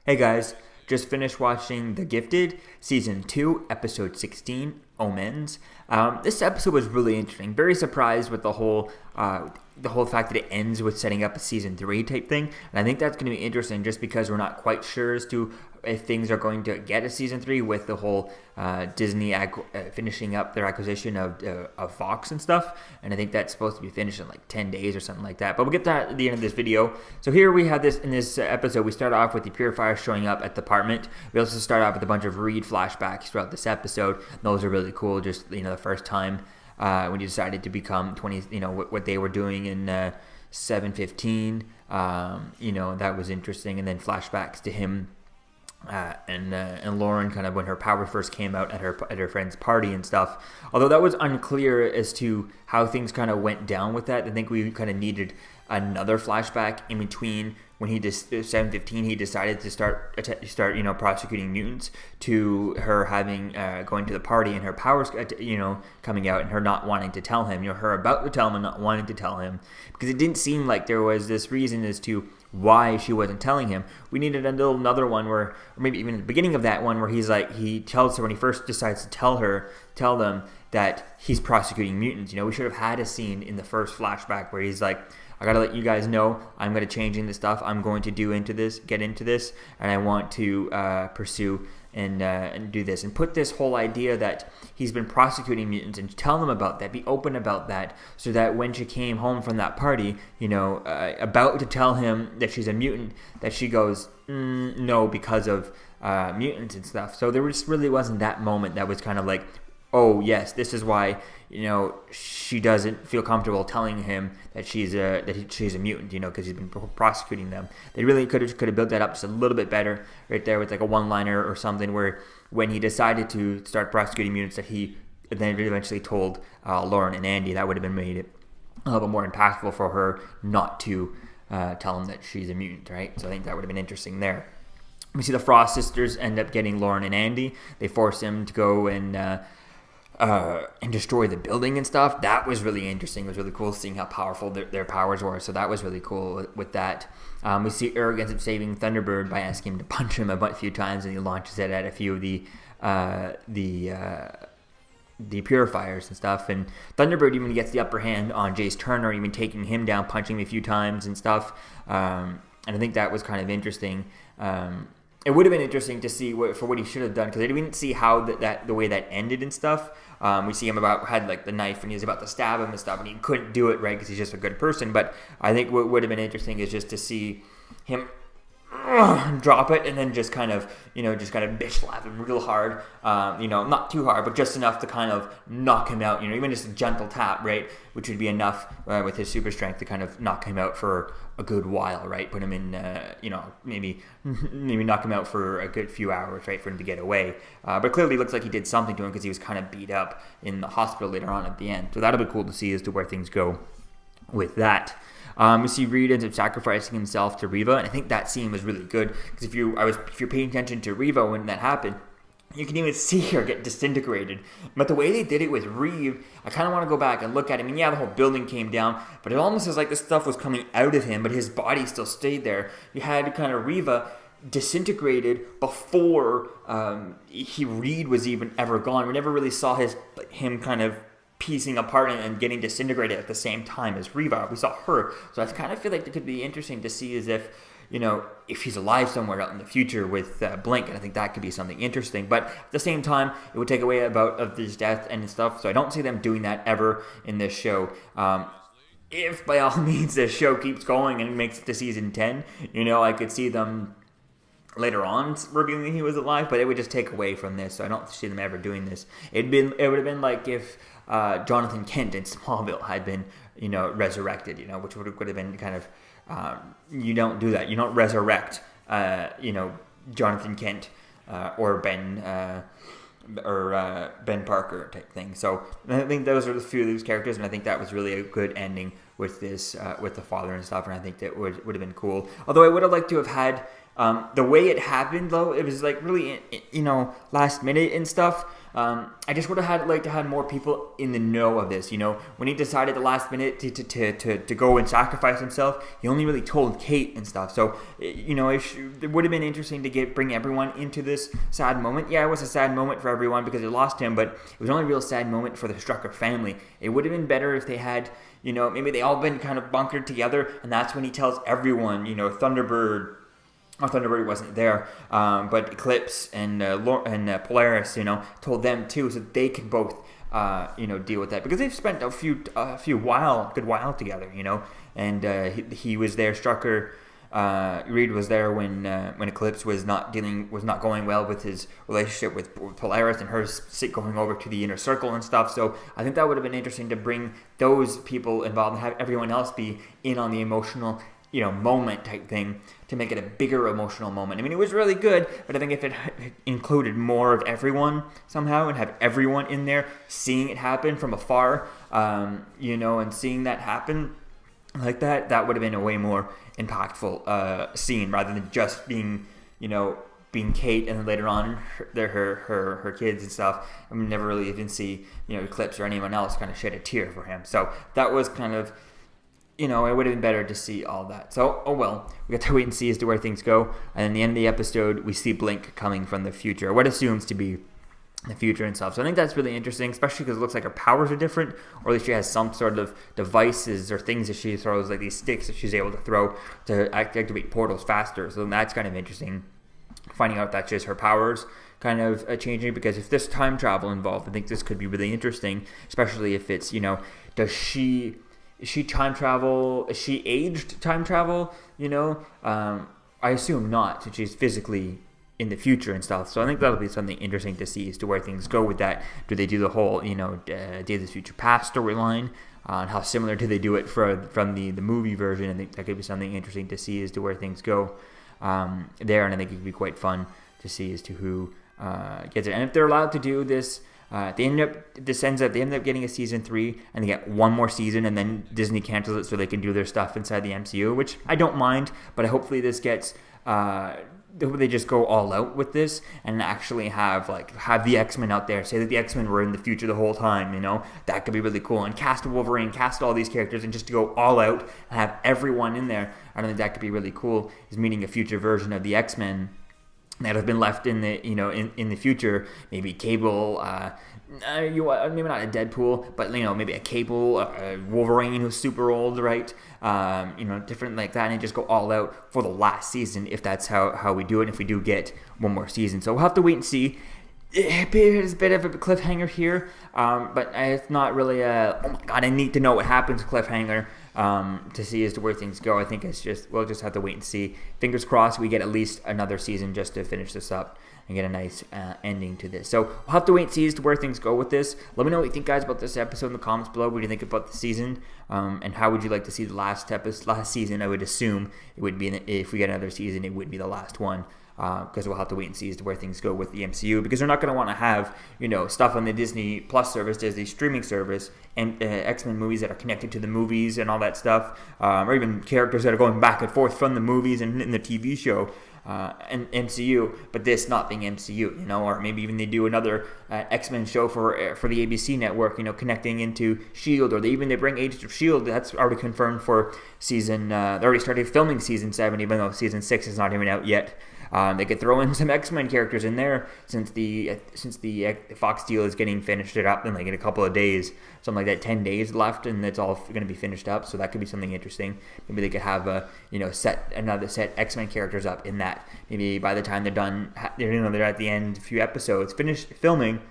Hey guys, just finished watching The Gifted, Season 2, Episode 16, oMens. This episode was really interesting. Very surprised with the whole fact that it ends with setting up a Season 3 type thing. And I think that's going to be interesting just because we're not quite sure as to if things are going to get a Season 3 with the whole Disney finishing up their acquisition of Fox and stuff. And I think that's supposed to be finished in like 10 days or something like that. But we'll get to that at the end of this video. So here we have this, in this episode, we start off with the purifier showing up at the apartment. We also start off with a bunch of Reed flashbacks throughout this episode. Those are really cool, just, the first time when he decided to become 20, what they were doing in 715, that was interesting. And then flashbacks to him and Lauren, kind of when her power first came out at her friend's party and stuff. Although that was unclear as to how things kind of went down with that. I think we kind of needed another flashback in between when 715 he decided to start prosecuting mutants, to her having going to the party and her powers coming out and her not wanting to tell him, her about to tell him and not wanting to tell him, because it didn't seem like there was this reason as to why she wasn't telling him. We needed another one where, or maybe even at the beginning of that one, where he tells her when he first decides to tell them that he's prosecuting mutants. We should have had a scene in the first flashback where he's like, I gotta let you guys know I'm gonna change into stuff. I'm going to get into this, and I want to pursue and do this, and put this whole idea that he's been prosecuting mutants and tell them about that, be open about that, so that when she came home from that party, about to tell him that she's a mutant, that she goes, no, because of mutants and stuff. So there really wasn't that moment that was kind of like, oh yes, this is why she doesn't feel comfortable telling him that she's a mutant, because he's been prosecuting them. They really could have built that up just a little bit better right there with like a one-liner or something, where when he decided to start prosecuting mutants, that he then eventually told Lauren and Andy. That would have made it a little bit more impactful for her not to tell him that she's a mutant, right? So I think that would have been interesting there. We see the Frost sisters end up getting Lauren and Andy. They force him to go and destroy the building and stuff. That was really interesting. It was really cool seeing how powerful their powers were. So that was really cool with that. We see Eric ends up saving Thunderbird by asking him to punch him a few times, and he launches it at a few of the purifiers and stuff. And Thunderbird even gets the upper hand on Jace Turner, even taking him down, punching him a few times and stuff. And I think that was kind of interesting. It would have been interesting to see what he should have done, because I didn't see how the way that ended and stuff. We see him had like the knife and he was about to stab him and stuff, and he couldn't do it, right, because he's just a good person. But I think what would have been interesting is just to see him drop it and then just kind of bitch slap him real hard, not too hard, but just enough to kind of knock him out, even just a gentle tap, right, which would be enough with his super strength to kind of knock him out for a good while, right, put him in, maybe knock him out for a good few hours, right, for him to get away. But clearly it looks like he did something to him, because he was kind of beat up in the hospital later on at the end. So that'll be cool to see as to where things go with that. We see Reed ends up sacrificing himself to Reva, and I think that scene was really good, because if you're paying attention to Reva when that happened, you can even see her get disintegrated. But the way they did it with Reed, I kind of want to go back and look at him. And yeah, the whole building came down, but it almost was like this stuff was coming out of him, but his body still stayed there. You had kind of Reva disintegrated before Reed was even ever gone. We never really saw him kind of piecing apart and getting disintegrated at the same time as Reva. We saw her. So I kind of feel like it could be interesting to see as if he's alive somewhere out in the future with Blink, and I think that could be something interesting. But at the same time, it would take away of his death and stuff, so I don't see them doing that ever in this show. If by all means this show keeps going and makes it to season 10, I could see them later on revealing he was alive, but it would just take away from this, so I don't see them ever doing this. It would have been like if Jonathan Kent in Smallville had been resurrected, which would have been kind of you don't do that. You don't resurrect Jonathan Kent or Ben Parker type thing. So I think those are the few of these characters, and I think that was really a good ending with this with the father and stuff, and I think that would have been cool. Although I would have liked to have had the way it happened, though. It was like really last minute and stuff. I just would have liked to have more people in the know of this. When he decided at the last minute to go and sacrifice himself, he only really told Kate and stuff. So it would have been interesting to bring everyone into this sad moment. Yeah, it was a sad moment for everyone because they lost him, but it was only a real sad moment for the Strucker family. It would have been better if they had, maybe they all been kind of bunkered together, and that's when he tells everyone, Thunderbird. Thunderbird wasn't there, but Eclipse and Polaris, told them too, so they can both, deal with that, because they've spent a good while together, and he was there. Strucker, Reed was there when Eclipse was not going well with his relationship with Polaris, and her going over to the inner circle and stuff. So I think that would have been interesting to bring those people involved and have everyone else be in on the emotional moment type thing to make it a bigger emotional moment. I mean, it was really good, but I think if it included more of everyone somehow and have everyone in there seeing it happen from afar, and seeing that happen like that would have been a way more impactful scene rather than just being Kate, and then later on her kids and stuff. I mean, never really even see Eclipse or anyone else kind of shed a tear for him. So that was kind of, it would have been better to see all that. So, oh well, we got to wait and see as to where things go. And in the end of the episode, we see Blink coming from the future, or what assumes to be the future and stuff. So I think that's really interesting, especially because it looks like her powers are different, or at least she has some sort of devices or things that she throws, like these sticks that she's able to throw to activate portals faster. So that's kind of interesting, finding out that's just her powers kind of changing, because if there's time travel involved, I think this could be really interesting, especially if it's, is she time travel? Is she aged time travel? I assume not, since she's physically in the future and stuff. So I think that'll be something interesting to see as to where things go with that. Do they do the whole, Days of the Future Past storyline? And how similar do they do it from the movie version? I think that could be something interesting to see as to where things go there. And I think it could be quite fun to see as to who gets it. And if they're allowed to do this, they end up getting a season 3, and they get one more season, and then Disney cancels it so they can do their stuff inside the MCU, which I don't mind, but hopefully this gets they just go all out with this and actually have the X-Men out there, say that the X-Men were in the future the whole time. That could be really cool, and cast Wolverine, cast all these characters, and just to go all out and have everyone in there. I don't think that could be really cool, is meeting a future version of the X-Men that have been left in the in the future. Maybe Cable, maybe not a Deadpool, but maybe a Cable, a Wolverine who's super old, right? Different like that, and just go all out for the last season if that's how we do it. If we do get one more season, so we'll have to wait and see. It's a bit of a cliffhanger here, but it's not really oh my god, I need to know what happens cliffhanger to see as to where things go. I think we'll just have to wait and see. Fingers crossed we get at least another season just to finish this up and get a nice ending to this. So we'll have to wait and see as to where things go with this. Let me know what you think, guys, about this episode in the comments below. What do you think about the season? And how would you like to see the last season? I would assume it would be, if we get another season, it would be the last one. Because we'll have to wait and see as to where things go with the MCU, because they're not going to want to have stuff on the Disney Plus service, Disney streaming service, and X-Men movies that are connected to the movies and all that stuff, or even characters that are going back and forth from the movies and in the TV show and MCU, but this not being MCU, or maybe even they do another X-Men show for the ABC network, connecting into S.H.I.E.L.D., or they bring Agents of S.H.I.E.L.D. That's already confirmed for season. They already started filming season 7, even though season 6 is not even out yet. They could throw in some X-Men characters in there since the Fox deal is getting finished up in a couple of days, something like that, 10 days left, and it's all going to be finished up. So that could be something interesting. Maybe they could have another set X-Men characters up in that. Maybe by the time they're done, they're at the end, a few episodes finished filming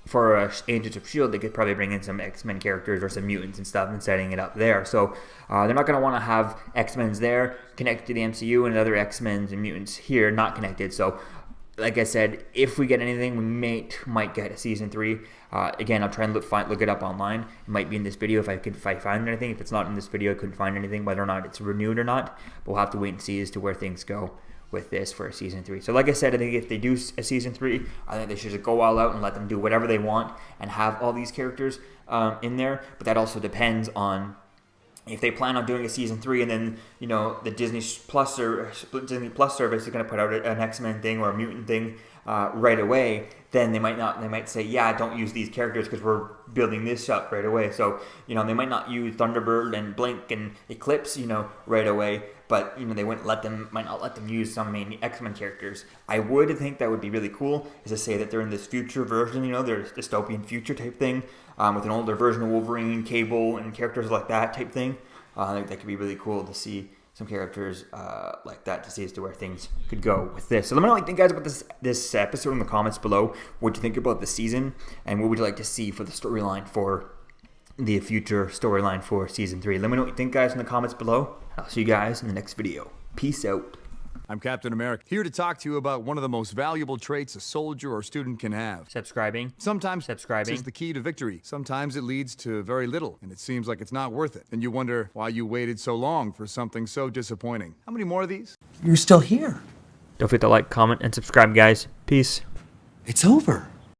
for Agents of S.H.I.E.L.D., they could probably bring in some X-Men characters or some mutants and stuff and setting it up there. So they're not going to want to have X-Men's there connected to the MCU and other X-Men's and mutants here not connected. So like I said, if we get anything, we might get a season 3. Again, I'll try and look it up online. It might be in this video if I find anything. If it's not in this video, I couldn't find anything, whether or not it's renewed or not. But we'll have to wait and see as to where things go with this for a season 3. So like I said, I think if they do a season 3, I think they should just go all out and let them do whatever they want and have all these characters in there. But that also depends on if they plan on doing a season 3 and then, you know, the Disney Plus service is going to put out an X-Men thing or a mutant thing right away, then they might say, yeah, don't use these characters because we're building this up right away. So, you know, they might not use Thunderbird and Blink and Eclipse, you know, right away, but, you know, they might not let them use some main X-Men characters. I would think that would be really cool, is to say that they're in this future version, you know, they're dystopian future type thing, with an older version of Wolverine, Cable, and characters like that type thing. I think that could be really cool to see some characters like that, to see as to where things could go with this. So let me know what you think, guys, about this episode in the comments below. What you think about the season, and what would you like to see for the storyline, for the future storyline for season 3. Let me know what you think, guys, in the comments below. I'll see you guys in the next video. Peace out. I'm Captain America, here to talk to you about one of the most valuable traits a soldier or student can have. Subscribing. Sometimes subscribing is the key to victory. Sometimes it leads to very little, and it seems like it's not worth it. And you wonder why you waited so long for something so disappointing. How many more of these? You're still here. Don't forget to like, comment, and subscribe, guys. Peace. It's over.